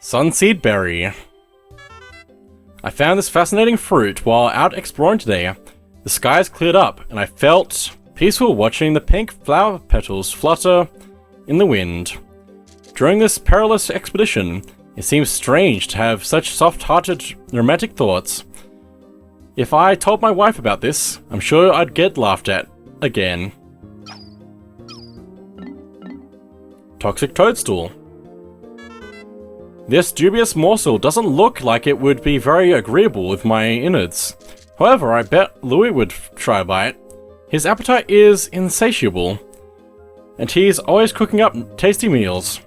Sunseed berry. I found this fascinating fruit while out exploring today. The skies cleared up, and I felt peaceful watching the pink flower petals flutter in the wind. During this perilous expedition, it seems strange to have such soft-hearted, romantic thoughts. If I told my wife about this, I'm sure I'd get laughed at again. Toxic toadstool. This dubious morsel doesn't look like it would be very agreeable with my innards. However, I bet Louis would try a bite. His appetite is insatiable, and he's always cooking up tasty meals.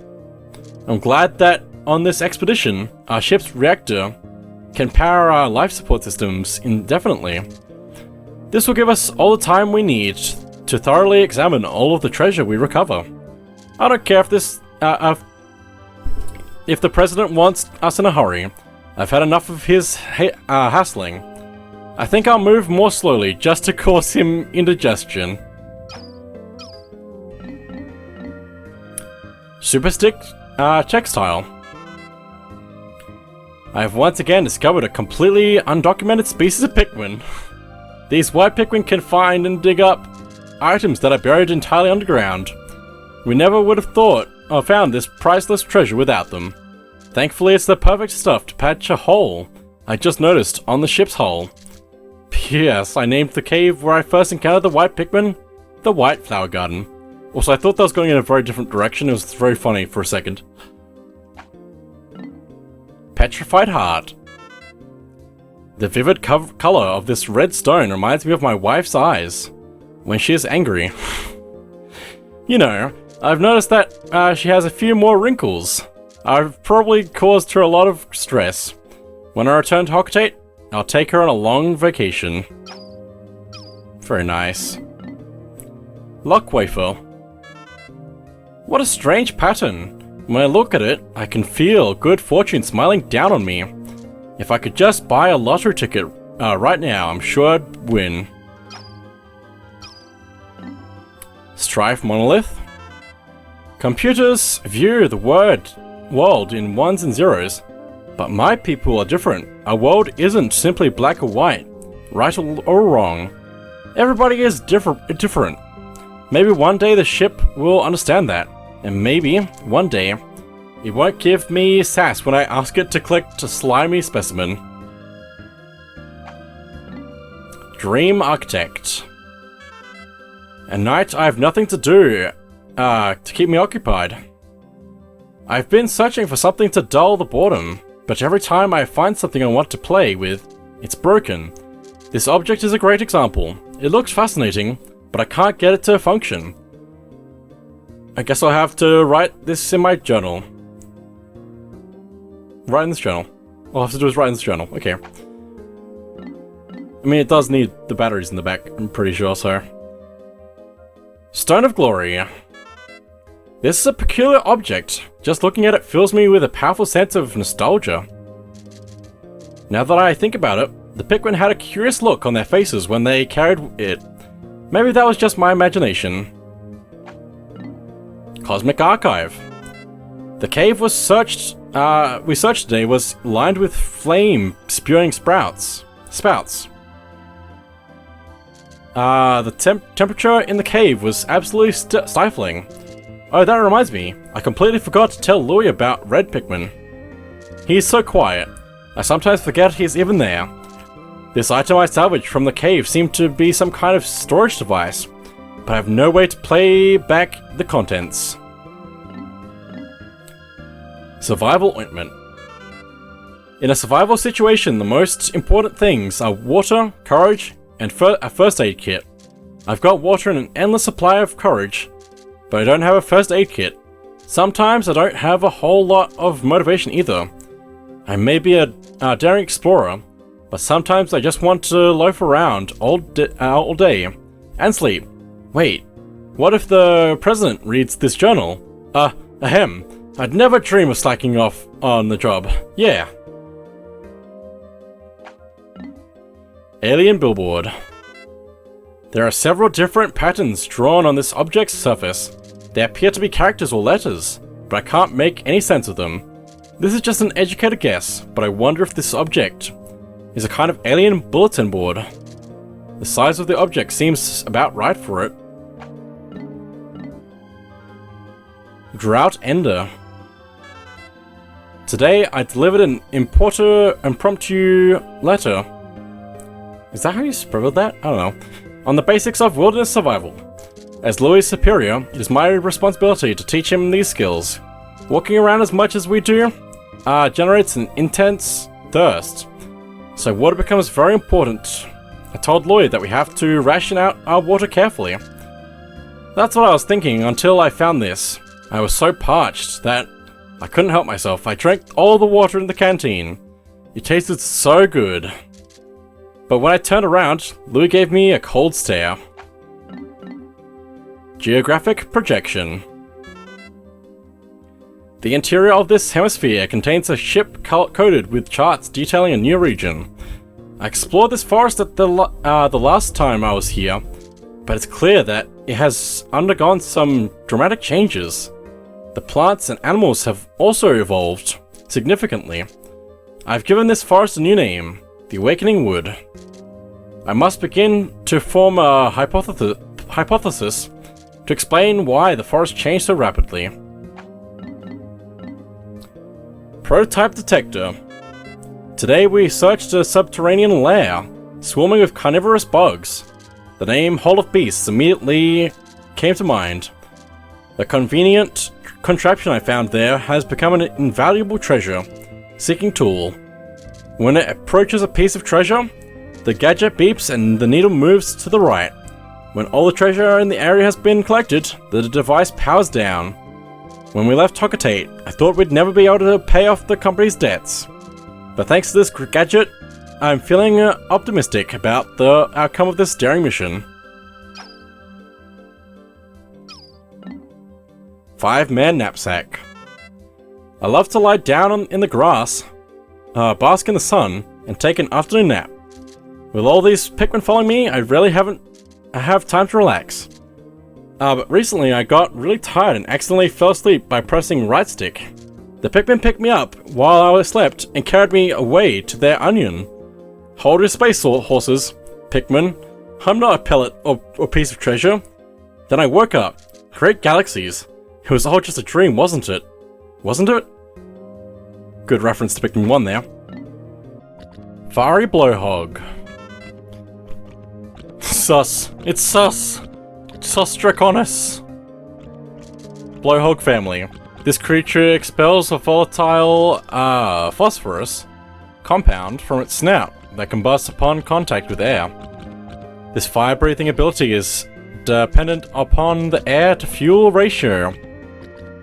I'm glad that on this expedition, our ship's reactor can power our life support systems indefinitely. This will give us all the time we need to thoroughly examine all of the treasure we recover. I don't care if the president wants us in a hurry. I've had enough of his hassling. I think I'll move more slowly just to cause him indigestion. Super stick textile. I have once again discovered a completely undocumented species of Pikmin. These white Pikmin can find and dig up items that are buried entirely underground. We never would have thought or found this priceless treasure without them. Thankfully, it's the perfect stuff to patch a hole I just noticed on the ship's hull. P.S. I named the cave where I first encountered the white Pikmin the White Flower Garden. Also, I thought that was going in a very different direction. It was very funny for a second. Petrified Heart. The vivid color of this red stone reminds me of my wife's eyes when she is angry. You know, I've noticed that she has a few more wrinkles. I've probably caused her a lot of stress. When I return to Hocotate, I'll take her on a long vacation. Very nice. Lock wafer. What a strange pattern. When I look at it, I can feel good fortune smiling down on me. If I could just buy a lottery ticket right now, I'm sure I'd win. Strife monolith. Computers view the world in ones and zeros, but my people are different. Our world isn't simply black or white, right or wrong. Everybody is different. Maybe one day the ship will understand that, and maybe one day it won't give me sass when I ask it to collect a slimy specimen. Dream Architect. At night I have nothing to do to keep me occupied. I've been searching for something to dull the boredom, but every time I find something I want to play with, it's broken. This object is a great example. It looks fascinating, but I can't get it to function. I guess I'll have to write this in my journal. Write in this journal. All I have to do is write in this journal. Okay. I mean, it does need the batteries in the back, I'm pretty sure, so. Stone of Glory. This is a peculiar object. Just looking at it fills me with a powerful sense of nostalgia. Now that I think about it, the Pikmin had a curious look on their faces when they carried it. Maybe that was just my imagination. Cosmic Archive. The cave we searched today was lined with flame-spewing spouts. The temperature in the cave was absolutely stifling. Oh, that reminds me. I completely forgot to tell Louis about Red Pikmin. He's so quiet. I sometimes forget he's even there. This item I salvaged from the cave seemed to be some kind of storage device, but I have no way to play back the contents. Survival Ointment. In a survival situation, the most important things are water, courage, and a first aid kit. I've got water and an endless supply of courage, but I don't have a first aid kit. Sometimes I don't have a whole lot of motivation either. I may be a daring explorer, but sometimes I just want to loaf around all day and sleep. Wait, what if the president reads this journal? Ahem. I'd never dream of slacking off on the job. Yeah. Alien Billboard. There are several different patterns drawn on this object's surface. They appear to be characters or letters, but I can't make any sense of them. This is just an educated guess, but I wonder if this object is a kind of alien bulletin board. The size of the object seems about right for it. Drought Ender. Today I delivered an impromptu letter. Is that how you spell that? I don't know. On the basics of wilderness survival. As Louis' superior, it is my responsibility to teach him these skills. Walking around as much as we do generates an intense thirst, so water becomes very important. I told Lloyd that we have to ration out our water carefully. That's what I was thinking until I found this. I was so parched that I couldn't help myself. I drank all the water in the canteen. It tasted so good. But when I turned around, Louis gave me a cold stare. Geographic projection. The interior of this hemisphere contains a ship coated with charts detailing a new region. I explored this forest at the last time I was here, but it's clear that it has undergone some dramatic changes. The plants and animals have also evolved significantly. I've given this forest a new name, the Awakening Wood. I must begin to form a hypothesis to explain why the forest changed so rapidly. Prototype detector. Today we searched a subterranean lair, swarming with carnivorous bugs. The name Hole of Beasts immediately came to mind. The convenient contraption I found there has become an invaluable treasure-seeking tool. When it approaches a piece of treasure, the gadget beeps and the needle moves to the right. When all the treasure in the area has been collected, the device powers down. When we left Tokatate, I thought we'd never be able to pay off the company's debts. But thanks to this gadget, I'm feeling optimistic about the outcome of this daring mission. 5-man knapsack. I love to lie down in the grass, bask in the sun, and take an afternoon nap. With all these Pikmin following me, I rarely have time to relax. But recently I got really tired and accidentally fell asleep by pressing right stick. The Pikmin picked me up while I slept and carried me away to their onion. Hold your space, horses, Pikmin. I'm not a pellet or piece of treasure. Then I woke up. Great galaxies. It was all just a dream, wasn't it? Wasn't it? Good reference to Pikmin 1 there. Fiery Blowhog. Sus. It's sus. Sus Draconis. Blowhog family. This creature expels a volatile phosphorus compound from its snout that combusts upon contact with air. This fire-breathing ability is dependent upon the air-to-fuel ratio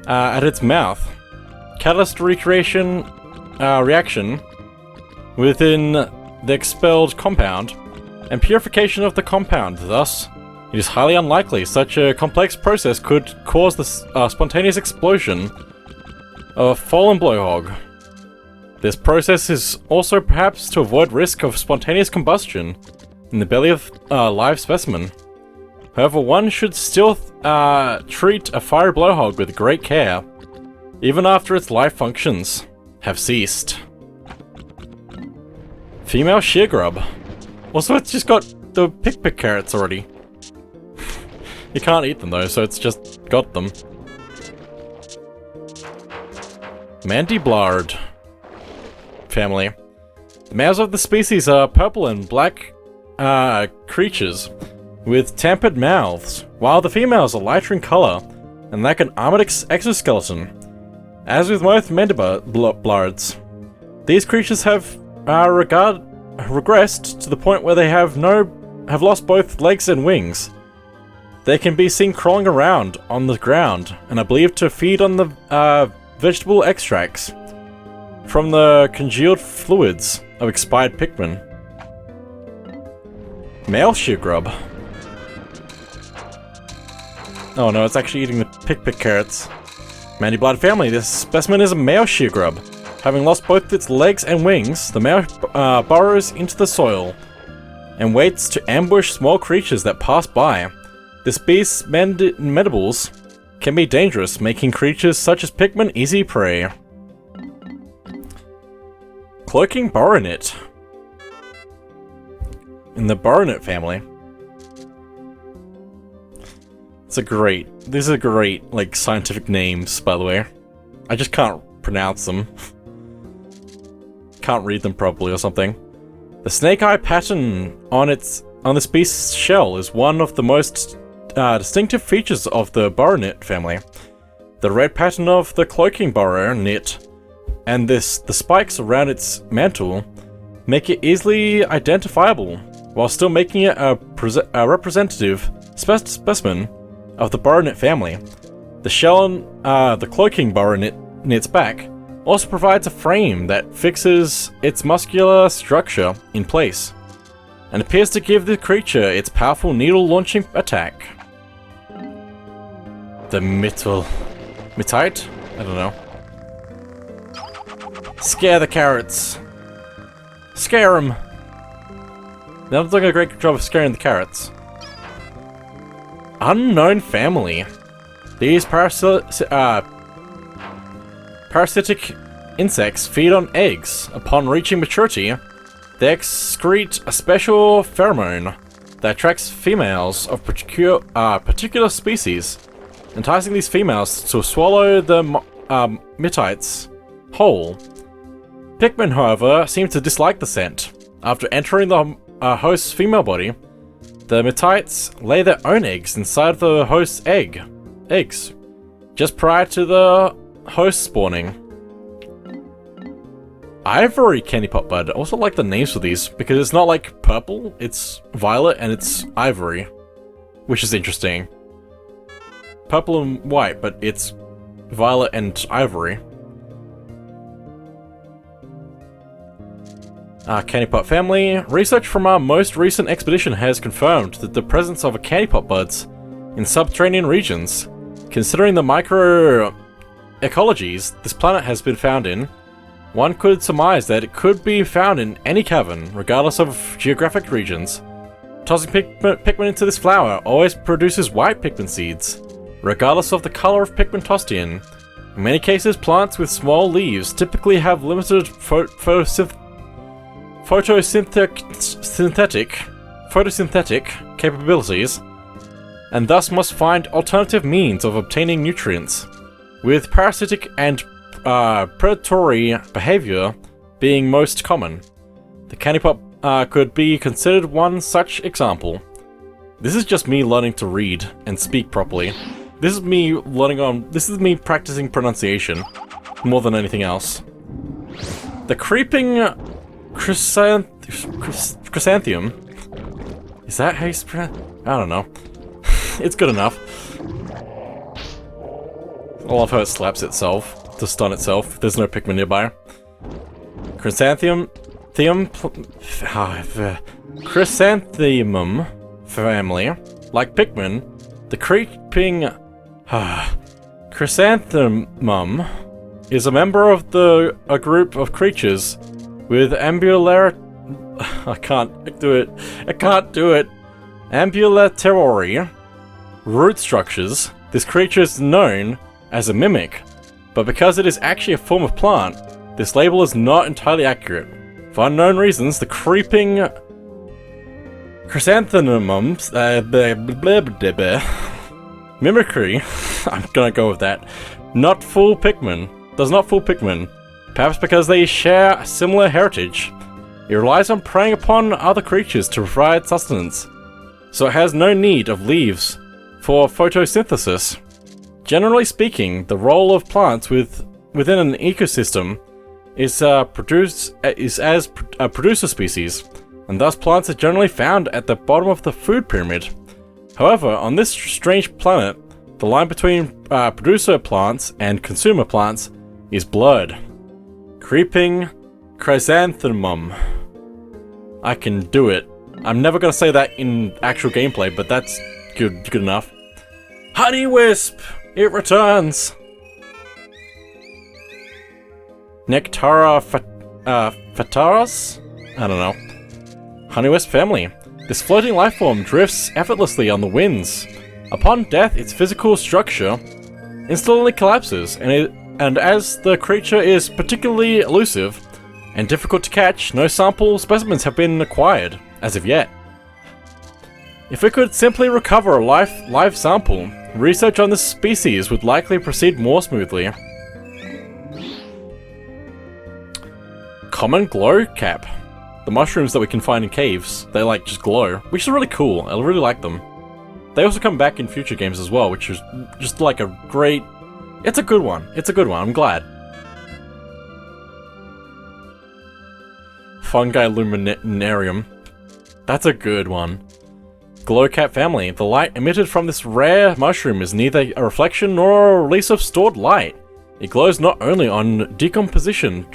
at its mouth. Catalyst reaction within the expelled compound, and purification of the compound. Thus, it is highly unlikely such a complex process could cause the spontaneous explosion of a fallen blowhog. This process is also perhaps to avoid risk of spontaneous combustion in the belly of a live specimen. However, one should still treat a fiery blowhog with great care, even after its life functions have ceased. Female sheargrub. Also, it's just got the pick carrots already. You can't eat them though, so it's just got them. Mandiblard family. The males of the species are purple and black creatures with tempered mouths, while the females are lighter in color and lack an armored exoskeleton. As with most mandiblards, these creatures have regressed to the point where they have lost both legs and wings. They can be seen crawling around on the ground and are believed to feed on the vegetable extracts from the congealed fluids of expired Pikmin. Male sheargrub. Oh no, it's actually eating the pick carrots. Mandiblard family, this specimen is a male sheargrub. Having lost both its legs and wings, the male burrows into the soil and waits to ambush small creatures that pass by. This beast's mandibles can be dangerous, making creatures such as Pikmin easy prey. cloaking baronet. In the baronet family. These are great, like, scientific names, by the way. I just can't pronounce them. Can't read them properly or something. The snake eye pattern on this beast's shell is one of the most distinctive features of the baronet family. The red pattern of the cloaking baronet and the spikes around its mantle make it easily identifiable, while still making it a representative specimen of the baronet family. The shell on the cloaking baronet's back also provides a frame that fixes its muscular structure in place, and appears to give the creature its powerful needle-launching attack. The Mittite? I don't know. Scare the carrots. Scare them. They're doing a great job of scaring the carrots. Unknown family. These parasitic insects feed on eggs. Upon reaching maturity, they excrete a special pheromone that attracts females of particular species, enticing these females to swallow the Mittites whole. Pikmin, however, seem to dislike the scent. After entering the host's female body, the Mittites lay their own eggs inside the host's eggs, just prior to the host spawning. Ivory candy pop bud. I also like the names for these, because it's not like purple, it's violet, and it's ivory, which is interesting. Purple and white, but it's violet and ivory. Candy pot family. Research from our most recent expedition has confirmed that the presence of candy pot buds in subterranean regions. Considering the micro-ecologies this planet has been found in, one could surmise that it could be found in any cavern, regardless of geographic regions. Tossing Pikmin into this flower always produces white Pikmin seeds, regardless of the color of Pikmin tossed in. In many cases, plants with small leaves typically have limited photosynthetic capabilities, and thus must find alternative means of obtaining nutrients, with parasitic and predatory behavior being most common. The candy pop could be considered one such example. This is just me learning to read and speak properly. This is me practicing pronunciation more than anything else. The creeping chrysanthemum. Is that how you pronounce? I don't know. It's good enough. I love how it slaps itself to stun itself. There's no Pikmin nearby. Chrysanthemum family. Like Pikmin, the creeping chrysanthemum is a member of a group of creatures with ambulatory root structures. This creature is known as a mimic, but because it is actually a form of plant, this label is not entirely accurate. For unknown reasons, the creeping chrysanthemum's mimicry, I'm gonna go with that, does not fool Pikmin, perhaps because they share a similar heritage. It relies on preying upon other creatures to provide sustenance, so it has no need of leaves for photosynthesis. Generally speaking, the role of plants within an ecosystem is as a producer species, and thus plants are generally found at the bottom of the food pyramid. However, on this strange planet, the line between producer plants and consumer plants is blurred. Creeping chrysanthemum. I can do it. I'm never gonna say that in actual gameplay, but that's good enough. Honey Wisp! It returns! Nectara fataras? I don't know. Honeywisp family. This floating lifeform drifts effortlessly on the winds. Upon death, its physical structure instantly collapses, and as the creature is particularly elusive, and difficult to catch, no sample specimens have been acquired, as of yet. If we could simply recover a live sample, research on this species would likely proceed more smoothly. Common glow cap. The mushrooms that we can find in caves, they like just glow, which is really cool. I really like them. They also come back in future games as well, which is just like a great... It's a good one. It's a good one. I'm glad. Fungi Luminarium. That's a good one. Glowcap family. The light emitted from this rare mushroom is neither a reflection nor a release of stored light. It glows not only on decomposing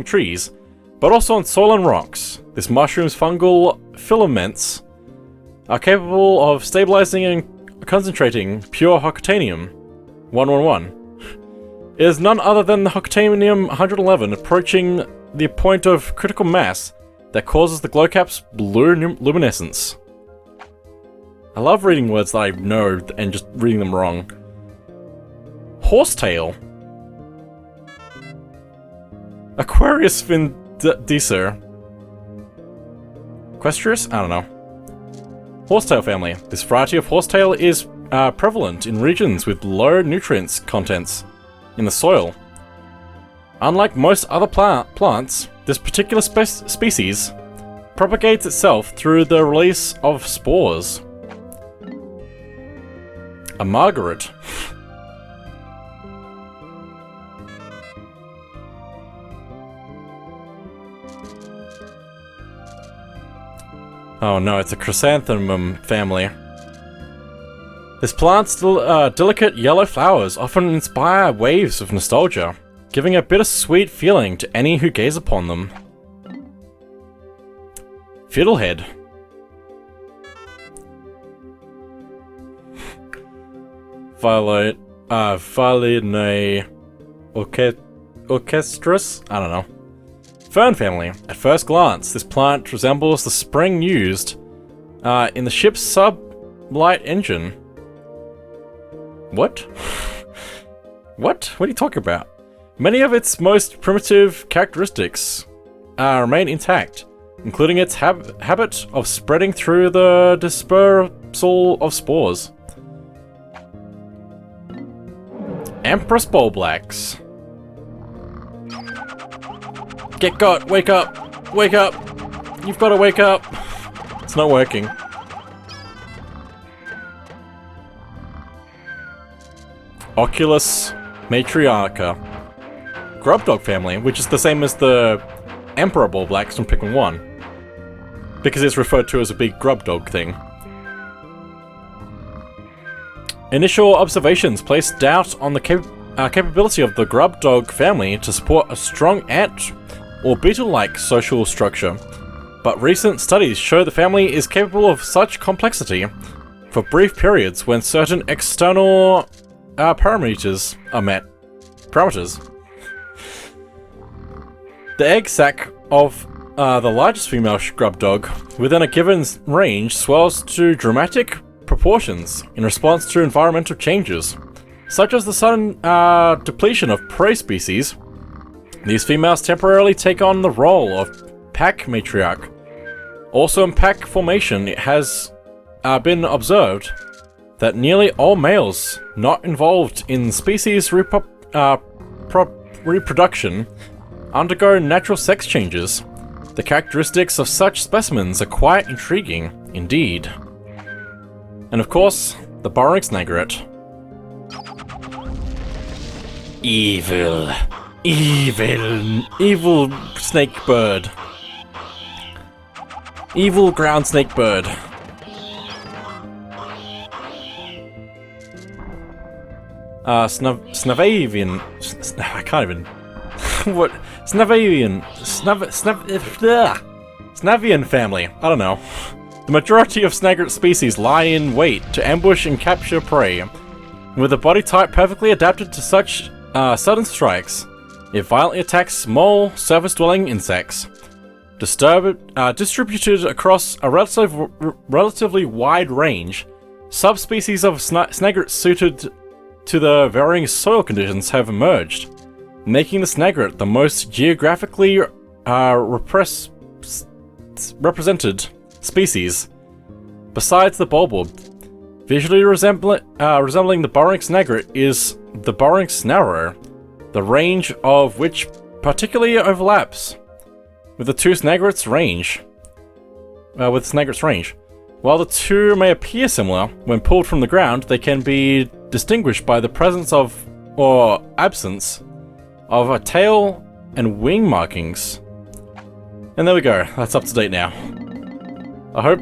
trees, but also on soil and rocks. This mushroom's fungal filaments are capable of stabilizing and concentrating pure Hoctanium 111. It is none other than the Hoctanium 111 approaching the point of critical mass that causes the glowcap's blue luminescence. I love reading words that I know and just reading them wrong. Horsetail. Aquarius Vindicer. Equestrius? I don't know. Horsetail family. This variety of horsetail is prevalent in regions with low nutrients contents in the soil. Unlike most other plants, this particular species propagates itself through the release of spores. A Margaret. Oh no, it's a chrysanthemum family. This plant's delicate yellow flowers often inspire waves of nostalgia, giving a bittersweet feeling to any who gaze upon them. Fiddlehead. Violine orchestrus? I don't know. Fern family. At first glance, this plant resembles the spring used in the ship's sublight engine. What? What? What are you talking about? Many of its most primitive characteristics remain intact, including its habit of spreading through the dispersal of spores. Empress Bulblacks. Get got! Wake up! Wake up! You've got to wake up! It's not working. Oculus Matriarcha. Grubdog family, which is the same as the Emperor Bulblacks from Pikmin 1. Because it's referred to as a big grubdog thing. Initial observations place doubt on the capability of the grubdog family to support a strong ant or beetle-like social structure, but recent studies show the family is capable of such complexity for brief periods when certain external parameters are met. The egg sac of the largest female grubdog within a given range swells to dramatic proportions in response to environmental changes, such as the sudden depletion of prey species. These females temporarily take on the role of pack matriarch. Also in pack formation, it has been observed that nearly all males not involved in species reproduction undergo natural sex changes. The characteristics of such specimens are quite intriguing indeed. And of course, the burrowing snageret. Evil snake bird. Evil ground snake bird. Snavavian. I can't even. What? Snavian family. I don't know. The majority of snageret species lie in wait to ambush and capture prey. With a body type perfectly adapted to such sudden strikes, it violently attacks small, surface-dwelling insects. Distributed across a relatively wide range, subspecies of snageret suited to the varying soil conditions have emerged. making the snagret the most geographically represented species. Besides the bulbwub, visually resembling the burrowing snagret is the burrowing snarrow, the range of which particularly overlaps with the two snagrets' range. While the two may appear similar when pulled from the ground, they can be distinguished by the presence of, or absence of, a tail and wing markings. And there we go, that's up to date now. I hope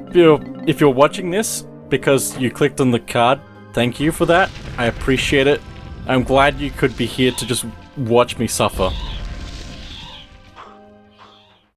if you're watching this because you clicked on the card, thank you for that. I appreciate it. I'm glad you could be here to just watch me suffer.